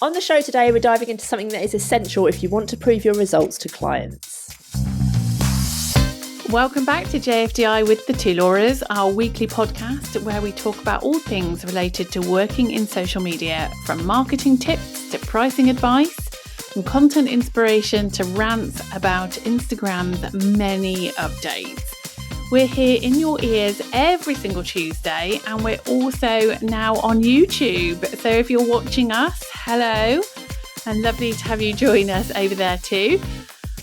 On the show today, we're diving into something that is essential if you want to prove your results to clients. Welcome back to JFDI with the Two Lauras, our weekly podcast where we talk about all things related to working in social media, from marketing tips to pricing advice, from content inspiration to rants about Instagram's many updates. We're here in your ears every single Tuesday, and we're also now on YouTube. So if you're watching us, hello, and lovely to have you join us over there too.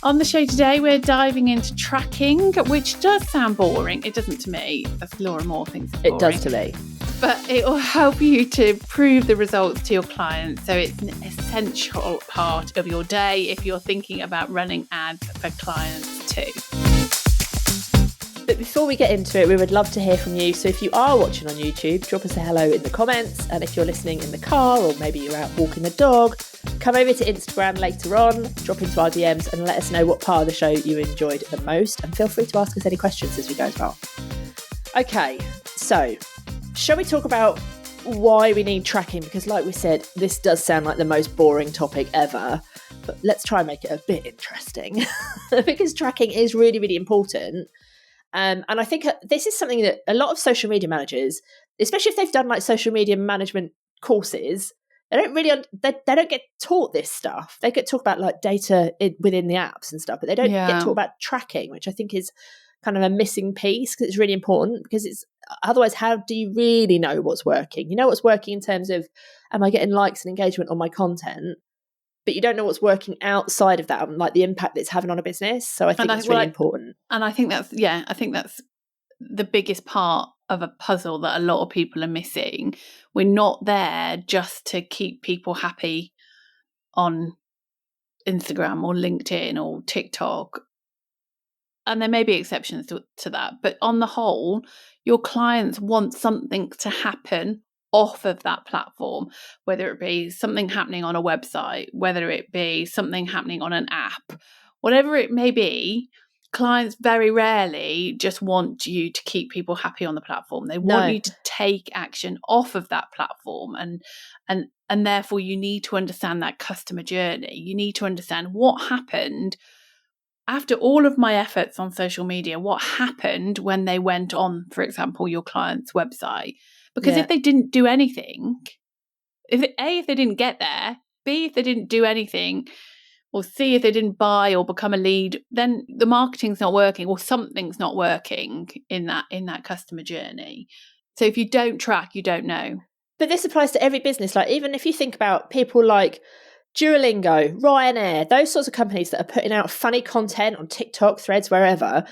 On the show today, we're diving into tracking, which does sound boring. It doesn't to me, as Laura Moore thinks it's boring. It does to me. But it will help you to prove the results to your clients. So it's an essential part of your day if you're thinking about running ads for clients too. But before we get into it, we would love to hear from you. So if you are watching on YouTube, drop us a hello in the comments. And if you're listening in the car, or maybe you're out walking the dog, come over to Instagram later on, drop into our DMs and let us know what part of the show you enjoyed the most. And feel free to ask us any questions as we go as well. Okay, so shall we talk about why we need tracking? Because like we said, this does sound like the most boring topic ever. But let's try and make it a bit interesting because tracking is really, really important. And I think this is something that a lot of social media managers, especially if they've done like social media management courses, they don't really they don't get taught this stuff. They get taught about like data within the apps and stuff, but they don't get taught about tracking, which I think is kind of a missing piece because it's really important. Because it's otherwise, how do you really know what's working? You know what's working in terms of, am I getting likes and engagement on my content? But you don't know what's working outside of that, like the impact that it's having on a business. So I think that's really important. And I think that's the biggest part of a puzzle that a lot of people are missing. We're not there just to keep people happy on Instagram or LinkedIn or TikTok. And there may be exceptions to that. But on the whole, your clients want something to happen off of that platform, whether it be something happening on a website, whether it be something happening on an app, whatever it may be. Clients very rarely just want you to keep people happy on the platform. They want you to take action off of that platform, and therefore you need to understand that customer journey. You need to understand what happened after all of my efforts on social media. What happened when they went on, for example, your client's website? Because if they didn't do anything, if they didn't get there, B, if they didn't do anything, or C, if they didn't buy or become a lead, then the marketing's not working or something's not working in that customer journey. So if you don't track, you don't know. But this applies to every business. Like even if you think about people like Duolingo, Ryanair, those sorts of companies that are putting out funny content on TikTok, Threads, wherever.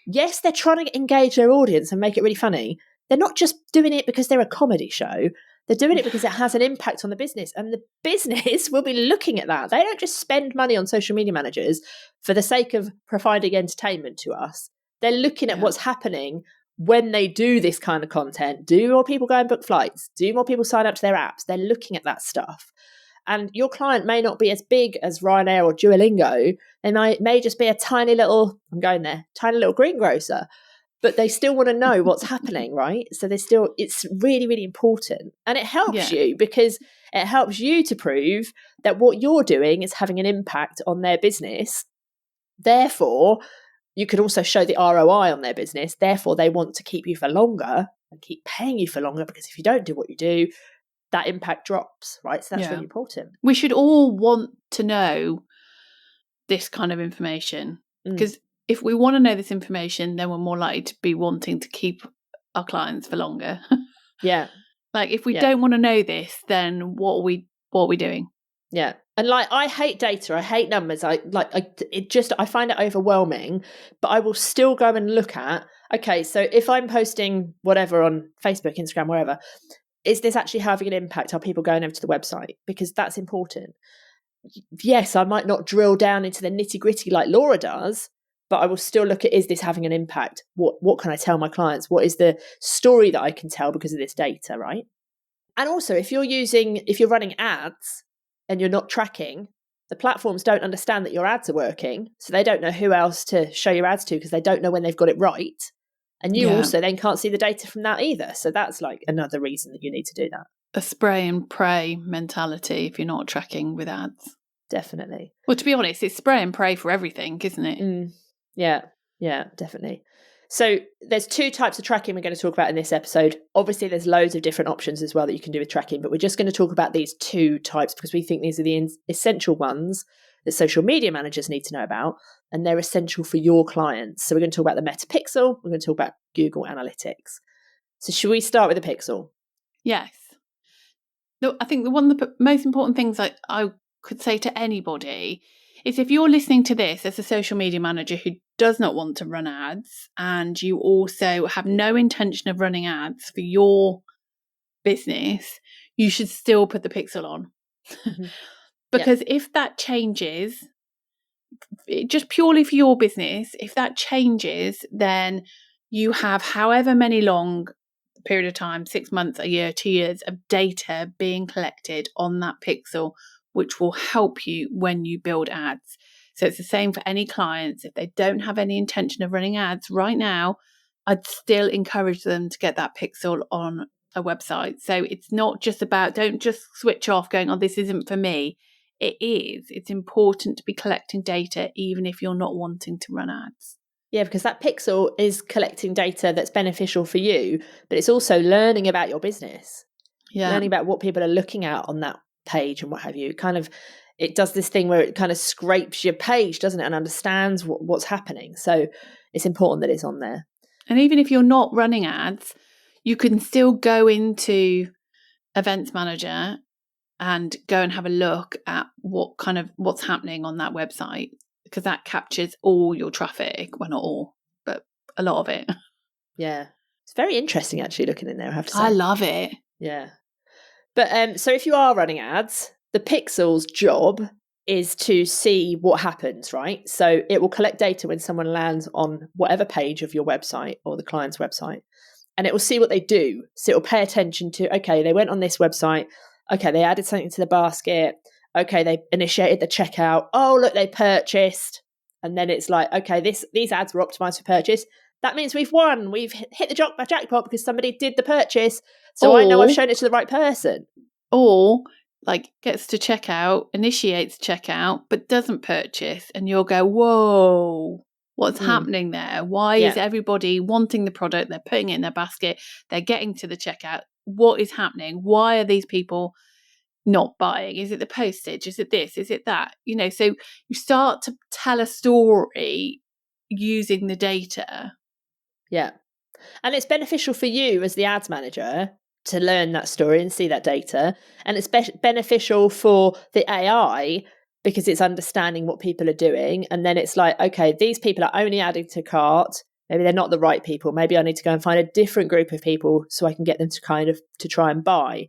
Yes, they're trying to engage their audience and make it really funny. They're not just doing it because they're a comedy show. They're doing it because it has an impact on the business, and the business will be looking at that. They don't just spend money on social media managers for the sake of providing entertainment to us. They're looking at what's happening when they do this kind of content. Do more people go and book flights? Do more people sign up to their apps? They're looking at that stuff. And your client may not be as big as Ryanair or Duolingo. They may just be a tiny little greengrocer. But they still want to know what's happening, right? So it's really, really important. And it helps you because it helps you to prove that what you're doing is having an impact on their business. Therefore, you could also show the ROI on their business. Therefore, they want to keep you for longer and keep paying you for longer, because if you don't do what you do, that impact drops, right? So that's really important. We should all want to know this kind of information, because if we want to know this information, then we're more likely to be wanting to keep our clients for longer. Yeah. Like if we don't want to know this, then what are we doing? Yeah. And like, I hate data. I hate numbers. I find it overwhelming, but I will still go and look at, okay, so if I'm posting whatever on Facebook, Instagram, wherever, is this actually having an impact? Are people going over to the website? Because that's important. Yes, I might not drill down into the nitty gritty like Laura does, but I will still look at, is this having an impact? What can I tell my clients? What is the story that I can tell because of this data, right? And also, if you're running ads and you're not tracking, the platforms don't understand that your ads are working. So they don't know who else to show your ads to because they don't know when they've got it right. And you also then can't see the data from that either. So that's like another reason that you need to do that. a spray and pray mentality if you're not tracking with ads. Definitely. Well, to be honest, it's spray and pray for everything, isn't it? Yeah, definitely. So there's 2 types of tracking we're going to talk about in this episode. Obviously, there's loads of different options as well that you can do with tracking, but we're just going to talk about these 2 types because we think these are the essential ones that social media managers need to know about, and they're essential for your clients. So we're going to talk about the Meta Pixel, we're going to talk about Google Analytics. So should we start with the Pixel? Yes. No, I think one of the most important things I could say to anybody is if you're listening to this as a social media manager who does not want to run ads, and you also have no intention of running ads for your business, you should still put the Pixel on. Mm-hmm. Because if that changes, just purely for your business, if that changes, then you have however many long period of time, 6 months, a year, 2 years of data being collected on that pixel, which will help you when you build ads. So it's the same for any clients. If they don't have any intention of running ads right now, I'd still encourage them to get that pixel on a website. So it's not just about, don't just switch off going, oh, this isn't for me. It's important to be collecting data even if you're not wanting to run ads. Yeah, because that pixel is collecting data that's beneficial for you, but it's also learning about your business. Yeah. Learning about what people are looking at on that page and what have you. It does this thing where it kind of scrapes your page, doesn't it, and understands what's happening. So it's important that it's on there. And even if you're not running ads, you can still go into Events Manager and go and have a look at what's happening on that website, because that captures all your traffic. Well, not all, but a lot of it. Yeah. It's very interesting actually looking in there, I have to say. I love it. Yeah. But so if you are running ads, the Pixel's job is to see what happens, right? So it will collect data when someone lands on whatever page of your website or the client's website, and it will see what they do. So it will pay attention to, okay, they went on this website. Okay, they added something to the basket. Okay, they initiated the checkout. Oh, look, they purchased. And then it's like, okay, these ads were optimized for purchase. That means we've won. We've hit the jackpot because somebody did the purchase. So I know I've shown it to the right person. Or gets to checkout, initiates checkout, but doesn't purchase. And you'll go, whoa, what's happening there? Why is everybody wanting the product? They're putting it in their basket. They're getting to the checkout. What is happening? Why are these people not buying? Is it the postage? Is it this? Is it that? So you start to tell a story using the data. Yeah. And it's beneficial for you as the ads manager to learn that story and see that data. And it's beneficial for the AI because it's understanding what people are doing. And then it's like, okay, these people are only adding to cart. Maybe they're not the right people. Maybe I need to go and find a different group of people so I can get them to try and buy.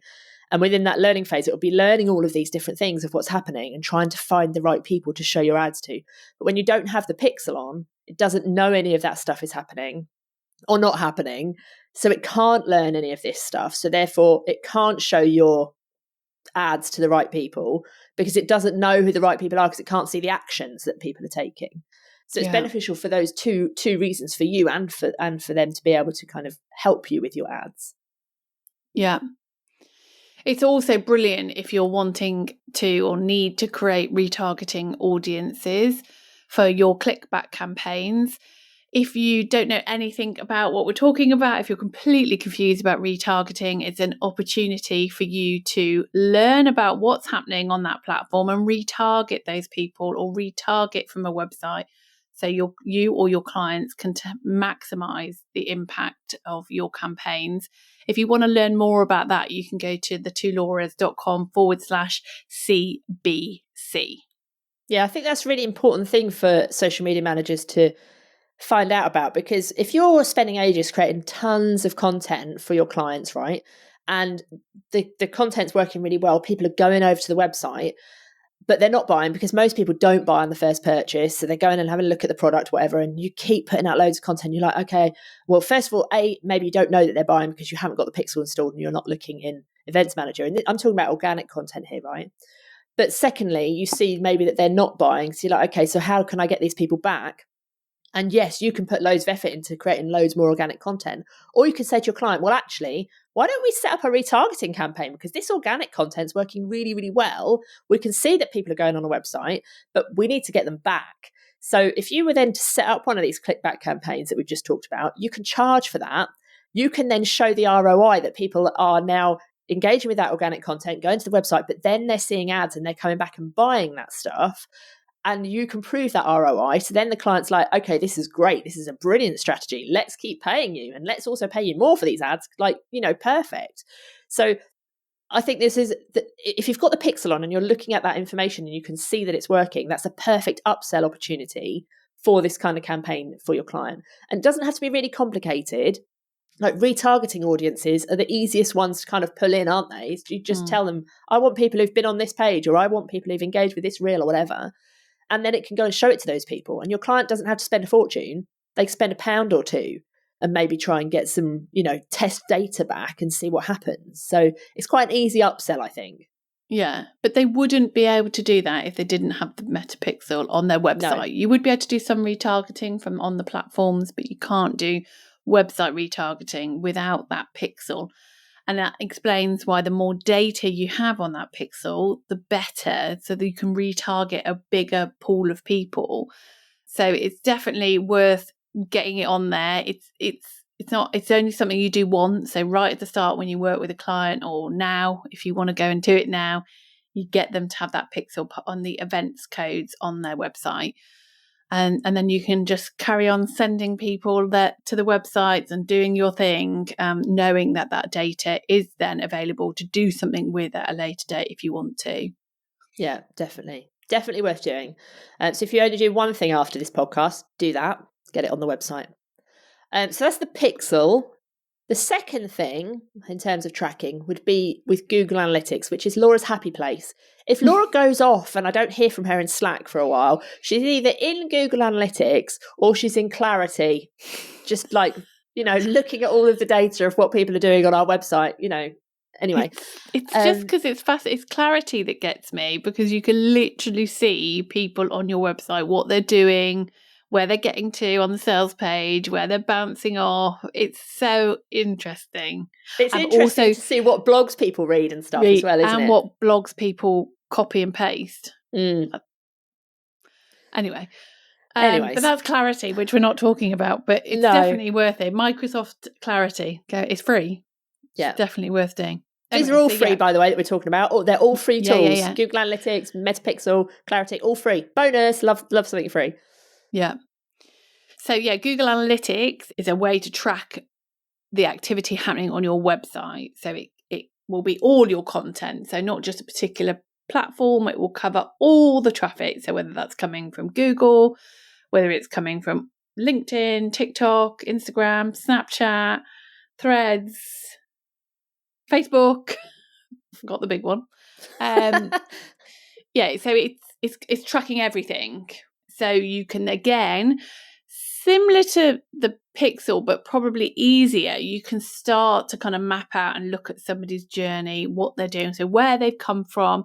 And within that learning phase, it will be learning all of these different things of what's happening and trying to find the right people to show your ads to. But when you don't have the pixel on, it doesn't know any of that stuff is happening or not happening. So it can't learn any of this stuff. So therefore, it can't show your ads to the right people because it doesn't know who the right people are because it can't see the actions that people are taking. So it's beneficial for those two reasons, for you and for them to be able to kind of help you with your ads. Yeah. It's also brilliant if you're wanting to or need to create retargeting audiences for your clickback campaigns. If you don't know anything about what we're talking about, if you're completely confused about retargeting, it's an opportunity for you to learn about what's happening on that platform and retarget those people or retarget from a website. So you or your clients can maximize the impact of your campaigns. If you want to learn more about that, you can go to thetwolauras.com/CBC. Yeah, I think that's a really important thing for social media managers to find out about, because if you're spending ages creating tons of content for your clients, right, and the content's working really well, people are going over to the website, but they're not buying because most people don't buy on the first purchase. So they're going and having a look at the product, whatever, and you keep putting out loads of content. You're like, okay, well, first of all, maybe you don't know that they're buying because you haven't got the pixel installed and you're not looking in Events Manager. And I'm talking about organic content here, right? But secondly, you see maybe that they're not buying. So you're like, okay, so how can I get these people back? And yes, you can put loads of effort into creating loads more organic content. Or you can say to your client, well, actually, why don't we set up a retargeting campaign? Because this organic content's working really, really well. We can see that people are going on a website, but we need to get them back. So if you were then to set up one of these clickback campaigns that we've just talked about, you can charge for that. You can then show the ROI that people are now engaging with that organic content, going to the website, but then they're seeing ads and they're coming back and buying that stuff. And you can prove that ROI. So then the client's like, okay, this is great. This is a brilliant strategy. Let's keep paying you. And let's also pay you more for these ads. Like, perfect. So I think this is, if you've got the pixel on and you're looking at that information and you can see that it's working, that's a perfect upsell opportunity for this kind of campaign for your client. And it doesn't have to be really complicated. Like retargeting audiences are the easiest ones to kind of pull in, aren't they? You just tell them, I want people who've been on this page, or I want people who've engaged with this reel or whatever. And then it can go and show it to those people. And your client doesn't have to spend a fortune. They can spend £1 or £2 and maybe try and get some, test data back and see what happens. So it's quite an easy upsell, I think. Yeah, but they wouldn't be able to do that if they didn't have the metapixel on their website. No. You would be able to do some retargeting from on the platforms, but you can't do website retargeting without that pixel. And that explains why the more data you have on that pixel, the better, so that you can retarget a bigger pool of people. So it's definitely worth getting it on there. It's only something you do once. So right at the start when you work with a client, or now, if you want to go and do it now, you get them to have that pixel put on the events codes on their website. And then you can just carry on sending people to the websites and doing your thing, knowing that data is then available to do something with at a later date if you want to. Yeah, definitely. Definitely worth doing. So if you only do one thing after this podcast, do that. Get it on the website. So that's the pixel. The second thing in terms of tracking would be with Google Analytics, which is Laura's happy place. If Laura goes off and I don't hear from her in Slack for a while, she's either in Google Analytics or she's in Clarity, just like, looking at all of the data of what people are doing on our website, Anyway. It's just because it's fast. It's Clarity that gets me, because you can literally see people on your website, what they're doing, where they're getting to on the sales page, where they're bouncing off. It's so interesting. It's interesting also to see what blogs people read and stuff as well, isn't it? And what blogs people copy and paste. Anyway. But that's Clarity, which we're not talking about, but it's definitely worth it. Microsoft Clarity. It's free. Yeah. It's definitely worth doing. These are all free, by the way, that we're talking about. They're all free tools. Yeah. Google Analytics, Metapixel, Clarity, all free. Bonus, love something free. Yeah. So Google Analytics is a way to track the activity happening on your website. So it will be all your content. So not just a particular platform. It will cover all the traffic. So whether that's coming from Google, whether it's coming from LinkedIn, TikTok, Instagram, Snapchat, Threads, Facebook, forgot the big one. So it's tracking everything. So you can, again, similar to the pixel, but probably easier, you can start to kind of map out and look at somebody's journey, what they're doing. So where they've come from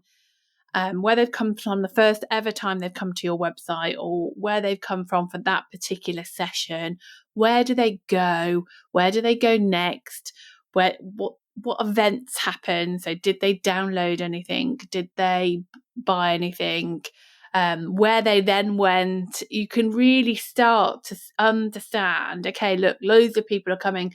the first ever time they've come to your website, or where they've come from for that particular session. Where do they go? Where do they go next? What events happen? So did they download anything? Did they buy anything? Where they then went? You can really start to understand, okay, look, loads of people are coming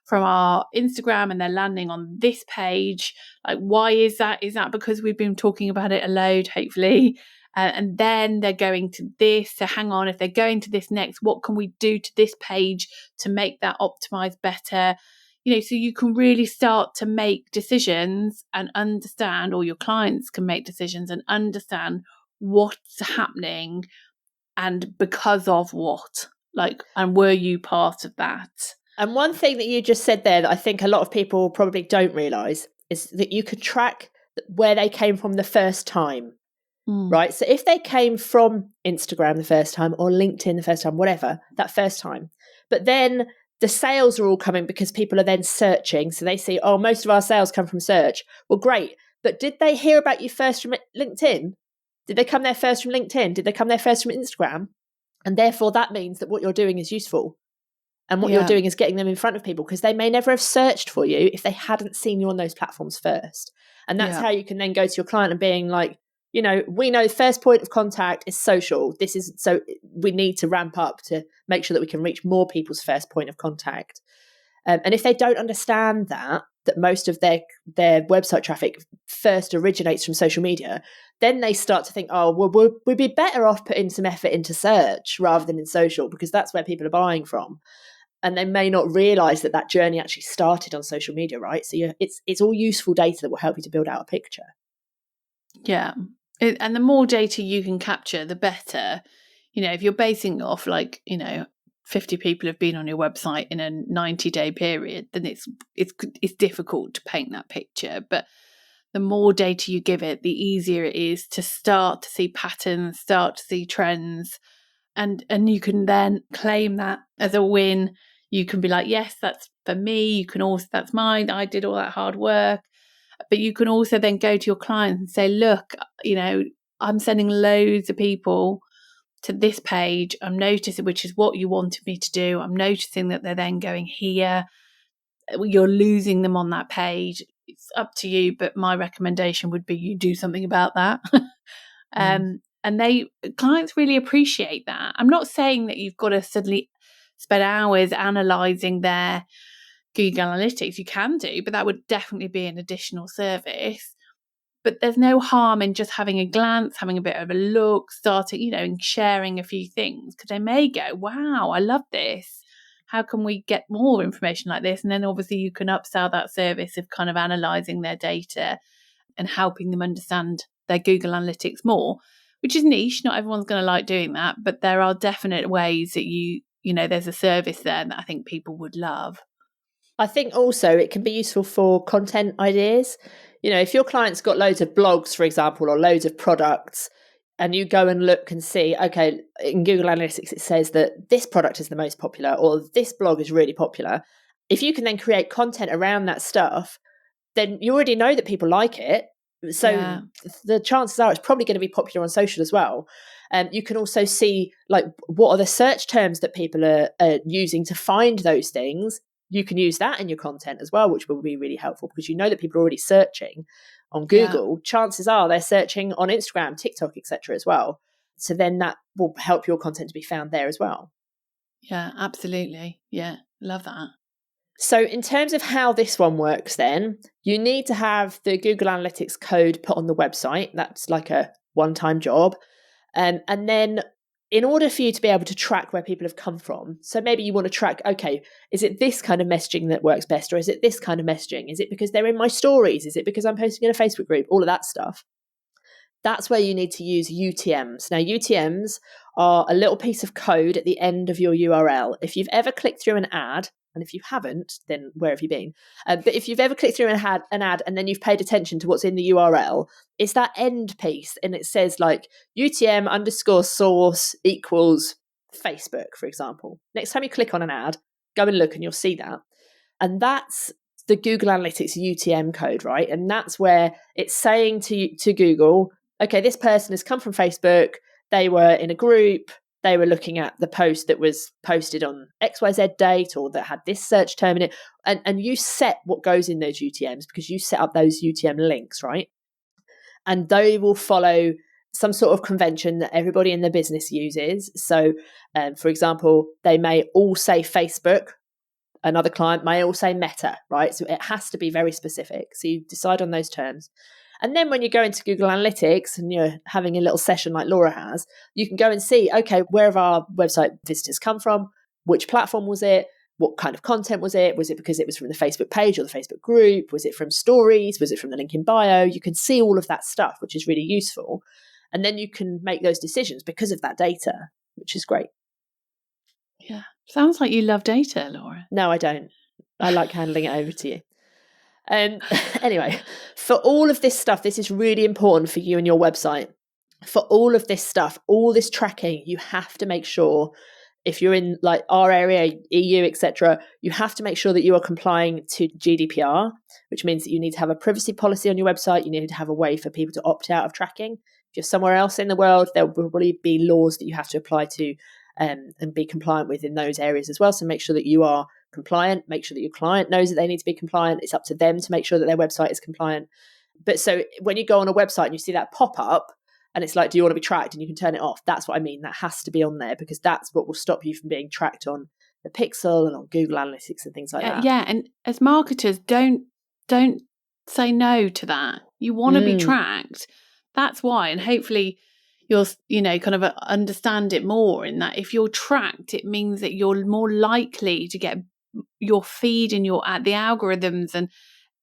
from our Instagram and they're landing on this page. Like, why is that? Is that because we've been talking about it a load, hopefully? And then they're going to this. So hang on, if they're going to this next, what can we do to this page to make that optimize better? So you can really start to make decisions and understand, or your clients can make decisions and understand what's happening and because of what. And were you part of that? And one thing that you just said there that I think a lot of people probably don't realise is that you could track where they came from the first time, right? So if they came from Instagram the first time, or LinkedIn the first time, whatever, that first time, but then the sales are all coming because people are then searching. So they see, most of our sales come from search. Well, great. But did they hear about you first from LinkedIn? Did they come there first from LinkedIn? Did they come there first from Instagram? And therefore that means that what you're doing is useful. And what you're Yeah. doing is getting them in front of people, because they may never have searched for you if they hadn't seen you on those platforms first. And that's Yeah. how you can then go to your client and being like, we know the first point of contact is social. So we need to ramp up to make sure that we can reach more people's first point of contact. And if they don't understand that most of their website traffic first originates from social media, then they start to think, oh, well, we'd be better off putting some effort into search rather than in social, because that's where people are buying from. And they may not realize that journey actually started on social media, right? So it's all useful data that will help you to build out a picture. Yeah. And the more data you can capture, the better. If you're basing off 50 people have been on your website in a 90-day period, then it's difficult to paint that picture. But the more data you give it, the easier it is to start to see patterns, start to see trends, and you can then claim that as a win. You can be like, yes, that's for me. You can also, that's mine. I did all that hard work. But you can also then go to your clients and say, look, I'm sending loads of people to this page. I'm noticing, which is what you wanted me to do. I'm noticing that they're then going here. You're losing them on that page. It's up to you, but my recommendation would be you do something about that. And clients really appreciate that. I'm not saying that you've got to suddenly spend hours analysing their Google Analytics. You can do, but that would definitely be an additional service. But there's no harm in just having a glance, having a bit of a look, starting, and sharing a few things, because they may go, wow, I love this. How can we get more information like this? And then obviously you can upsell that service of kind of analysing their data and helping them understand their Google Analytics more, which is niche. Not everyone's going to like doing that, but there are definite ways that there's a service there that I think people would love. I think also it can be useful for content ideas. If your client's got loads of blogs, for example, or loads of products, and you go and look and see, okay, in Google Analytics, it says that this product is the most popular, or this blog is really popular. If you can then create content around that stuff, then you already know that people like it. So the chances are it's probably going to be popular on social as well. You can also see what are the search terms that people are using to find those things. You can use that in your content as well, which will be really helpful, because you know that people are already searching on Google. Chances are they're searching on Instagram, TikTok, etc. as well. So then that will help your content to be found there as well. Yeah, absolutely. Yeah, love that. So in terms of how this one works, then you need to have the Google Analytics code put on the website. That's like a one-time job. And then in order for you to be able to track where people have come from, so maybe you want to track, okay, is it this kind of messaging that works best, or is it this kind of messaging? Is it because they're in my stories? Is it because I'm posting in a Facebook group? All of that stuff. That's where you need to use UTMs. Now, UTMs are a little piece of code at the end of your URL. If you've ever clicked through an ad, and if you haven't, then where have you been? But if you've ever clicked through an ad and then you've paid attention to what's in the URL, it's that end piece, and it says UTM_source equals Facebook, for example. Next time you click on an ad, go and look and you'll see that. And that's the Google Analytics UTM code, right? And that's where it's saying to Google, okay, this person has come from Facebook, they were in a group, they were looking at the post that was posted on XYZ date, or that had this search term in it. And you set what goes in those UTMs, because you set up those UTM links, right? And they will follow some sort of convention that everybody in the business uses. So, for example, they may all say Facebook. Another client may all say Meta, right? So it has to be very specific. So you decide on those terms. And then when you go into Google Analytics and you're having a little session like Laura has, you can go and see, okay, where have our website visitors come from? Which platform was it? What kind of content was it? Was it because it was from the Facebook page or the Facebook group? Was it from stories? Was it from the link in bio? You can see all of that stuff, which is really useful. And then you can make those decisions because of that data, which is great. Yeah. Sounds like you love data, Laura. No, I don't. I like handing it over to you. Anyway, for all of this stuff, this is really important for you and your website. For all of this stuff, all this tracking, you have to make sure, if you're in like our area, EU, etc., you have to make sure that you are complying to GDPR, which means that you need to have a privacy policy on your website. You need to have a way for people to opt out of tracking. If you're somewhere else in the world, there will probably be laws that you have to apply to and be compliant with in those areas as well. So make sure that you are compliant, make sure that your client knows that they need to be compliant. It's up to them to make sure that their website is compliant. But so when you go on a website and you see that pop up and it's like, do you want to be tracked? And you can turn it off. That's what I mean. That has to be on there, because that's what will stop you from being tracked on the Pixel and on Google Analytics and things like that. Yeah, and as marketers, don't say no to that. You want to be tracked. That's why, and hopefully you'll, kind of understand it more in that if you're tracked, it means that you're more likely to get your feed and the algorithms and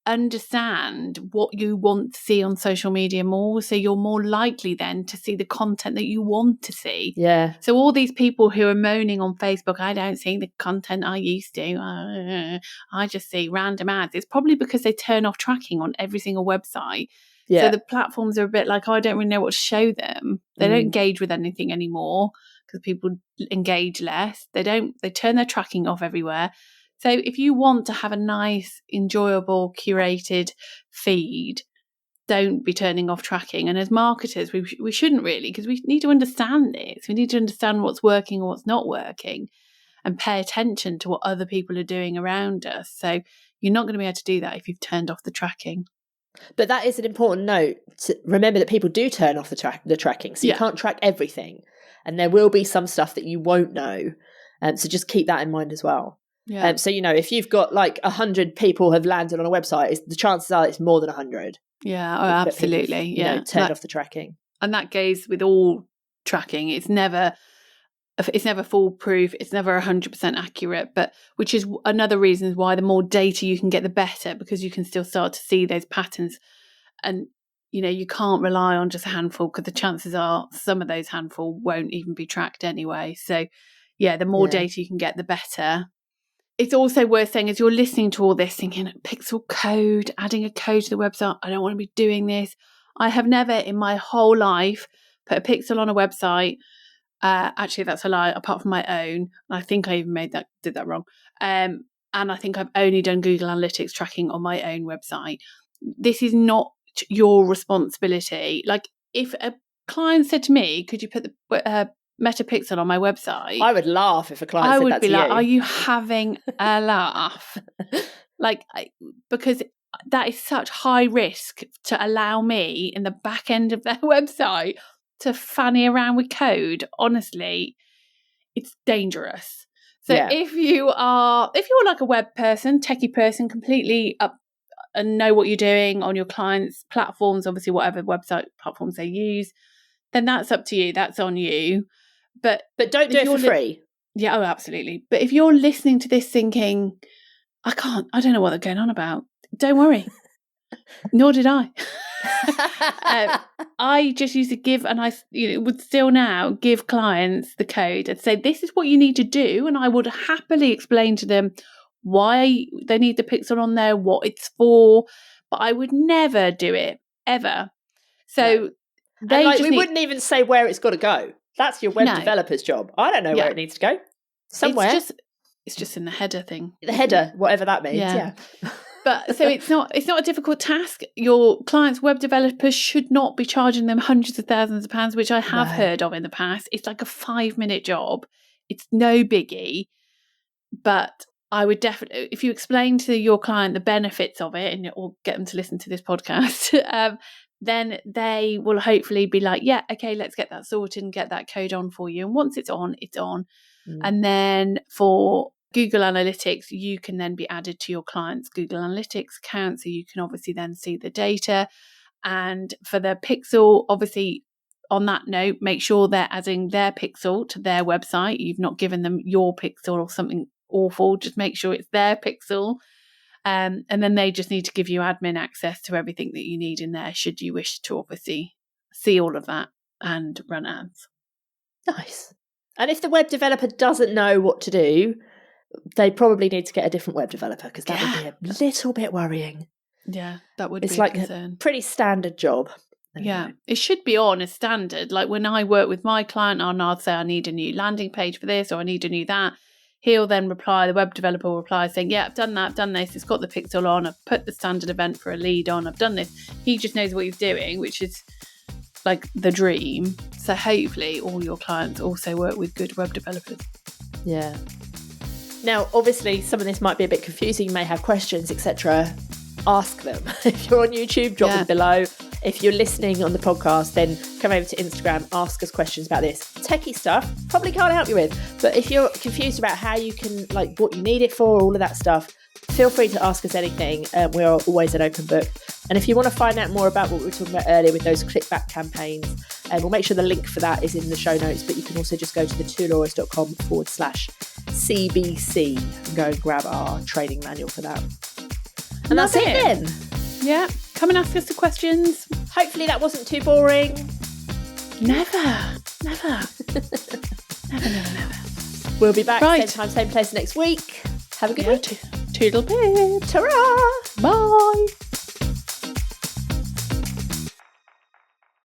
understand what you want to see on social media more. So you're more likely then to see the content that you want to see. Yeah. So all these people who are moaning on Facebook, I don't see the content I used to. I just see random ads. It's probably because they turn off tracking on every single website. Yeah. So the platforms are a bit like, I don't really know what to show them. They don't engage with anything anymore because people engage less. They turn their tracking off everywhere. So if you want to have a nice, enjoyable, curated feed, don't be turning off tracking. And as marketers, we shouldn't really, because we need to understand this. We need to understand what's working and what's not working and pay attention to what other people are doing around us. So you're not going to be able to do that if you've turned off the tracking. But that is an important note to remember, that people do turn off the tracking. So you can't track everything. And there will be some stuff that you won't know. So just keep that in mind as well. Yeah. So, if you've got like 100 people have landed on a website, the chances are it's more than 100. Yeah, absolutely. Turned off the tracking. And that goes with all tracking. It's never foolproof. It's never 100% accurate, but which is another reason why the more data you can get, the better, because you can still start to see those patterns. And, you can't rely on just a handful, because the chances are some of those handful won't even be tracked anyway. So, the more data you can get, the better. It's also worth saying, as you're listening to all this, thinking, pixel code, adding a code to the website, I don't want to be doing this. I have never in my whole life put a pixel on a website. Actually, that's a lie, apart from my own. I think I even did that wrong. And I think I've only done Google Analytics tracking on my own website. This is not your responsibility. Like, if a client said to me, could you put the Meta Pixel on my website, I would laugh if a client said that to you. I would be like, are you having a laugh? Because that is such high risk to allow me in the back end of their website to fanny around with code. Honestly, it's dangerous. So if you're like a web person, techie person, completely up and know what you're doing on your clients' platforms, obviously whatever website platforms they use, then that's up to you. That's on you. But don't do it for free. Yeah, absolutely. But if you're listening to this thinking, I don't know what they're going on about, don't worry. Nor did I. I just used to give, and I would still now give clients the code and say, this is what you need to do. And I would happily explain to them why they need the pixel on there, what it's for. But I would never do it, ever. So we wouldn't even say where it's got to go. That's your web developer's job. I don't know where it needs to go. Somewhere. It's just in the header thing. The header, whatever that means. Yeah. But so it's not a difficult task. Your clients' web developers should not be charging them hundreds of thousands of pounds, which I have heard of in the past. It's like a 5-minute job. It's no biggie. But I would definitely, if you explain to your client the benefits of it, and or get them to listen to this podcast, then they will hopefully be like, yeah, okay, let's get that sorted and get that code on for you. And once it's on, it's on. And then for Google Analytics, you can then be added to your client's Google Analytics account. So you can obviously then see the data. And for the pixel, obviously, on that note, make sure they're adding their pixel to their website. You've not given them your pixel or something awful. Just make sure it's their pixel. And then they just need to give you admin access to everything that you need in there, should you wish to obviously see all of that and run ads. Nice. And if the web developer doesn't know what to do, they probably need to get a different web developer, because that would be a little bit worrying. Yeah, that would be a concern. A pretty standard job. Yeah, it should be on as standard. Like when I work with my client, I'll say I need a new landing page for this, or I need a new that. He'll then reply, the web developer will reply saying, yeah, I've done that, I've done this, it's got the pixel on, I've put the standard event for a lead on, I've done this. He just knows what he's doing, which is like the dream. So hopefully all your clients also work with good web developers. Yeah. Now, obviously, some of this might be a bit confusing. You may have questions, etc. Ask them. If you're on YouTube, drop them below. If you're listening on the podcast, then come over to Instagram, ask us questions about this. Techie stuff, probably can't help you with. But if you're confused about how you can, like, what you need it for, all of that stuff, feel free to ask us anything. We're always an open book. And if you want to find out more about what we were talking about earlier with those clickback campaigns, we'll make sure the link for that is in the show notes, but you can also just go to thetwolawyers.com/CBC and go and grab our training manual for that. And that's it then. Yeah. Come and ask us the questions. Hopefully that wasn't too boring. Never. We'll be back same time, same place next week. Have a good week. Toodle bit. Ta-ra! Bye.